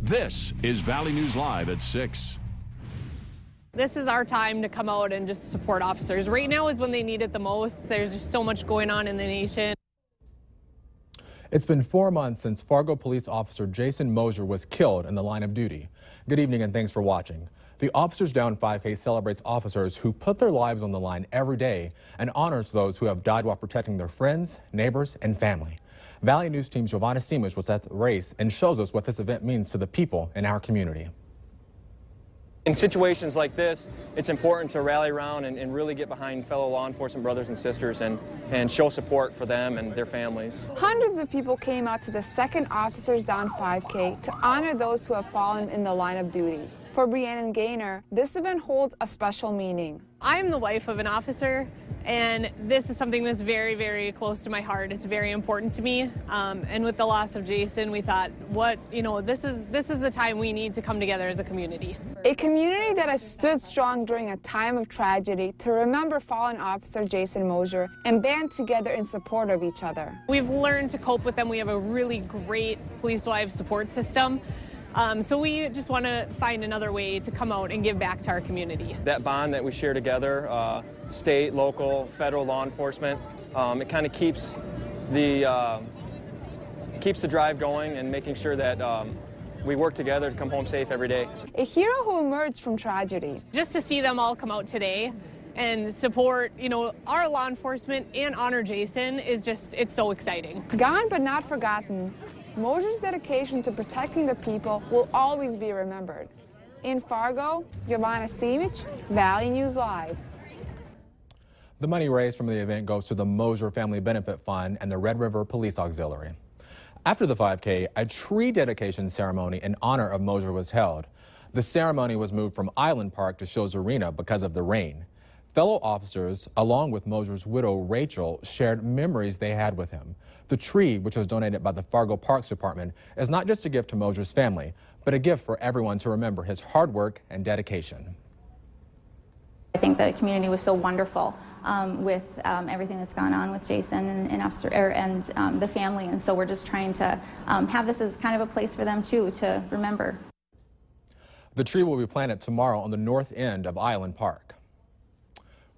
This is Valley News Live at 6. This is our time to come out and just support officers. Right now is when they need it the most. There's just so much going on in the nation. It's been 4 months since Fargo police officer Jason Mosier was killed in the line of duty. Good evening and thanks for watching. The Officers Down 5K celebrates officers who put their lives on the line every day and honors those who have died while protecting their friends, neighbors, and family. Valley News team Giovanna Simic was at the race and shows us what this event means to the people in our community. In situations like this, it's important to rally around and really get behind fellow law enforcement brothers and sisters and show support for them and their families. Hundreds of people came out to the second Officers Down 5K to honor those who have fallen in the line of duty. For Brianna Gaynor, this event holds a special meaning. I'm the wife of an officer, and this is something that's very, very close to my heart. It's very important to me. And with the loss of Jason, we thought, this is the time we need to come together as a community. A community that has stood strong during a time of tragedy to remember fallen officer Jason Mosier and band together in support of each other. We've learned to cope with them. We have a really great Police Wives support system. So we just want to find another way to come out and give back to our community. That bond that we share together, state, local, federal law enforcement, it kind of keeps the drive going and making sure that we work together to come home safe every day. A hero who emerged from tragedy. Just to see them all come out today and support, our law enforcement and honor Jason is it's so exciting. Gone but not forgotten. Mosier's dedication to protecting the people will always be remembered. In Fargo, Giovanna Simic, Valley News Live. The money raised from the event goes to the Mosier Family Benefit Fund and the Red River Police Auxiliary. After the 5K, a tree dedication ceremony in honor of Mosier was held. The ceremony was moved from Island Park to Shows Arena because of the rain. Fellow officers, along with Mosier's widow, Rachel, shared memories they had with him. The tree, which was donated by the Fargo Parks Department, is not just a gift to Mosier's family, but a gift for everyone to remember his hard work and dedication. I think the community was so wonderful with everything that's gone on with Jason and the family, and so we're just trying to have this as kind of a place for them too to remember. The tree will be planted tomorrow on the north end of Island Park.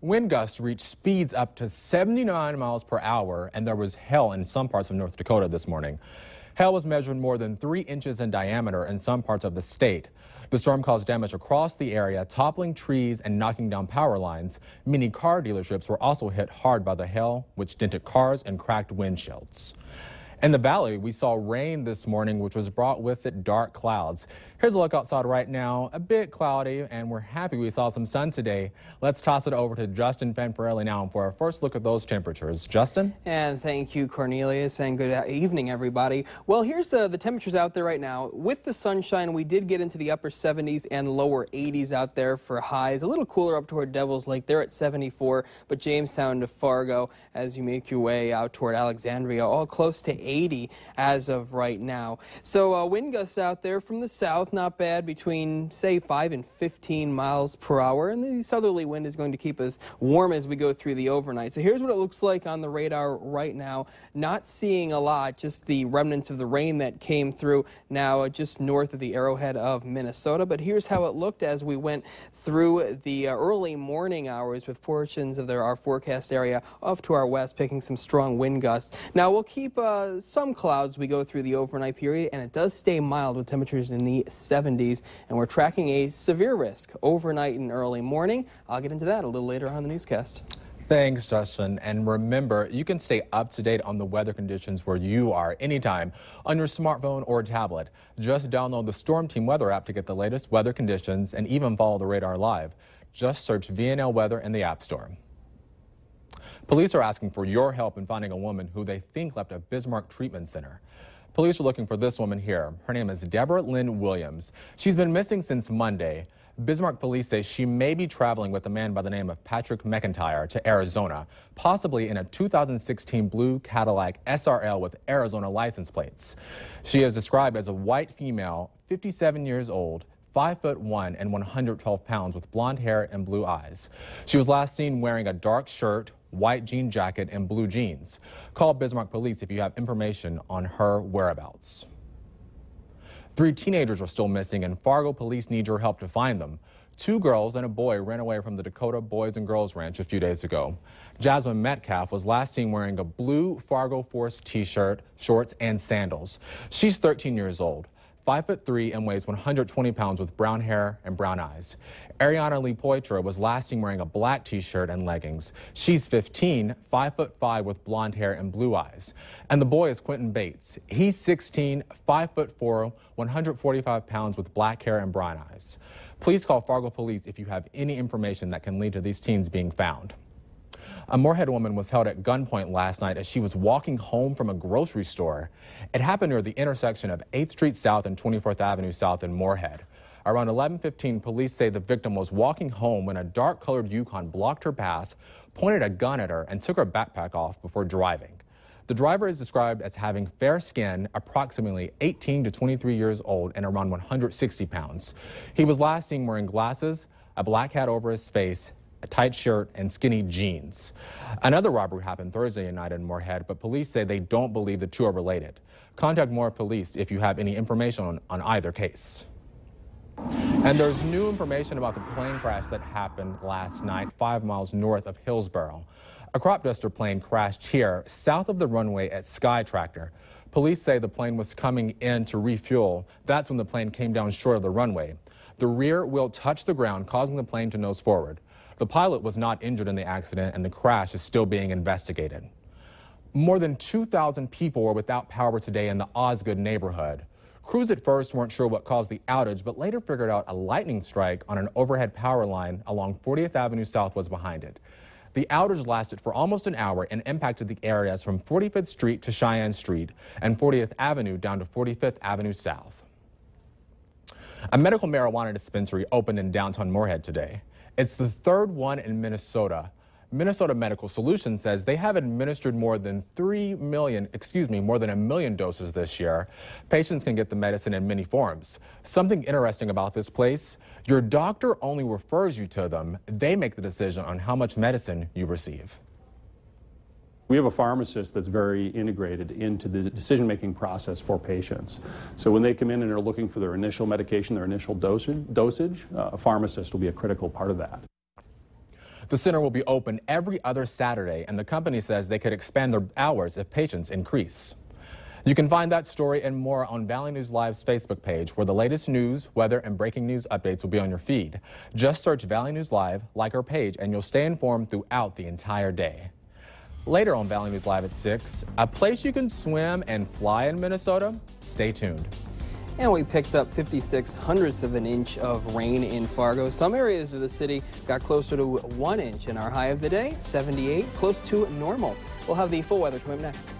Wind gusts reached speeds up to 79 miles per hour, and there was hail in some parts of North Dakota this morning. Hail was measured more than 3 inches in diameter in some parts of the state. The storm caused damage across the area, toppling trees and knocking down power lines. Many car dealerships were also hit hard by the hail, which dented cars and cracked windshields. In the valley, we saw rain this morning, which was brought with it dark clouds. Here's a look outside right now. A bit cloudy, and we're happy we saw some sun today. Let's toss it over to Justin Fanfarelli now for our first look at those temperatures. Justin? And thank you, Cornelius, and good evening, everybody. Well, here's the temperatures out there right now. With the sunshine, we did get into the upper 70s and lower 80s out there for highs. A little cooler up toward Devil's Lake. They're at 74, but Jamestown to Fargo, as you make your way out toward Alexandria, all close to 80 as of right now. So wind gusts out there from the south, not bad, between say 5 and 15 miles per hour, and the southerly wind is going to keep us warm as we go through the overnight. So here's what it looks like on the radar right now. Not seeing a lot, just the remnants of the rain that came through now just north of the Arrowhead of Minnesota. But here's how it looked as we went through the early morning hours with portions of our forecast area off to our west, picking some strong wind gusts. Now we'll keep some clouds we go through the overnight period, and it does stay mild with temperatures in the 70s, and we're tracking a severe risk overnight and early morning. I'll get into that a little later on in the newscast. Thanks, Justin. And remember, you can stay up to date on the weather conditions where you are anytime on your smartphone or tablet. Just download the Storm Team Weather app to get the latest weather conditions and even follow the radar live. Just search VNL Weather in the App Store. Police are asking for your help in finding a woman who they think left a Bismarck Treatment Center. Police are looking for this woman here. Her name is Deborah Lynn Williams. She's been missing since Monday. Bismarck police say she may be traveling with a man by the name of Patrick McIntyre to Arizona, possibly in a 2016 blue Cadillac SRL with Arizona license plates. She is described as a white female, 57 years old, 5'1" and 112 pounds with blonde hair and blue eyes. She was last seen wearing a dark shirt, white jean jacket, and blue jeans. Call Bismarck police if you have information on her whereabouts. 3 teenagers are still missing, and Fargo police need your help to find them. 2 girls and a boy ran away from the Dakota Boys and Girls Ranch a few days ago. Jasmine Metcalf was last seen wearing a blue Fargo Force t-shirt, shorts, and sandals. She's 13 years old, 5'3" and weighs 120 pounds with brown hair and brown eyes. Ariana Lee Poitra was last seen wearing a black t-shirt and leggings. She's 15, 5'5" with blonde hair and blue eyes. And the boy is Quentin Bates. He's 16, 5'4", 145 pounds with black hair and brown eyes. Please call Fargo Police if you have any information that can lead to these teens being found. A Moorhead woman was held at gunpoint last night as she was walking home from a grocery store. It happened near the intersection of 8th Street South and 24th Avenue South in Moorhead. Around 11:15, police say the victim was walking home when a dark-colored Yukon blocked her path, pointed a gun at her, and took her backpack off before driving. The driver is described as having fair skin, approximately 18 to 23 years old, and around 160 pounds. He was last seen wearing glasses, a black hat over his face, a tight shirt, and skinny jeans. Another robbery happened Thursday night in Moorhead, but police say they don't believe the two are related. Contact Moorhead Police if you have any information on either case. And there's new information about the plane crash that happened last night 5 miles north of Hillsboro. A crop duster plane crashed here south of the runway at Sky Tractor. Police say the plane was coming in to refuel. That's when the plane came down short of the runway. The rear wheel touched the ground, causing the plane to nose forward. The pilot was not injured in the accident, and the crash is still being investigated. More than 2,000 people were without power today in the Osgood neighborhood. Crews at first weren't sure what caused the outage, but later figured out a lightning strike on an overhead power line along 40th Avenue South was behind it. The outage lasted for almost an hour and impacted the areas from 45th Street to Cheyenne Street and 40th Avenue down to 45th Avenue South. A medical marijuana dispensary opened in downtown Moorhead today. It's the third one in Minnesota. Minnesota Medical Solutions says they have administered more than a million doses this year. Patients can get the medicine in many forms. Something interesting about this place, your doctor only refers you to them. They make the decision on how much medicine you receive. We have a pharmacist that's very integrated into the decision-making process for patients. So when they come in and are looking for their initial medication, their initial dosage, a pharmacist will be a critical part of that. The center will be open every other Saturday, and the company says they could expand their hours if patients increase. You can find that story and more on Valley News Live's Facebook page, where the latest news, weather, and breaking news updates will be on your feed. Just search Valley News Live, like our page, and you'll stay informed throughout the entire day. Later on Valley News Live at 6, a place you can swim and fly in Minnesota? Stay tuned. And we picked up 56/100ths of an inch of rain in Fargo. Some areas of the city got closer to 1 inch, and our high of the day, 78, close to normal. We'll have the full weather coming up next.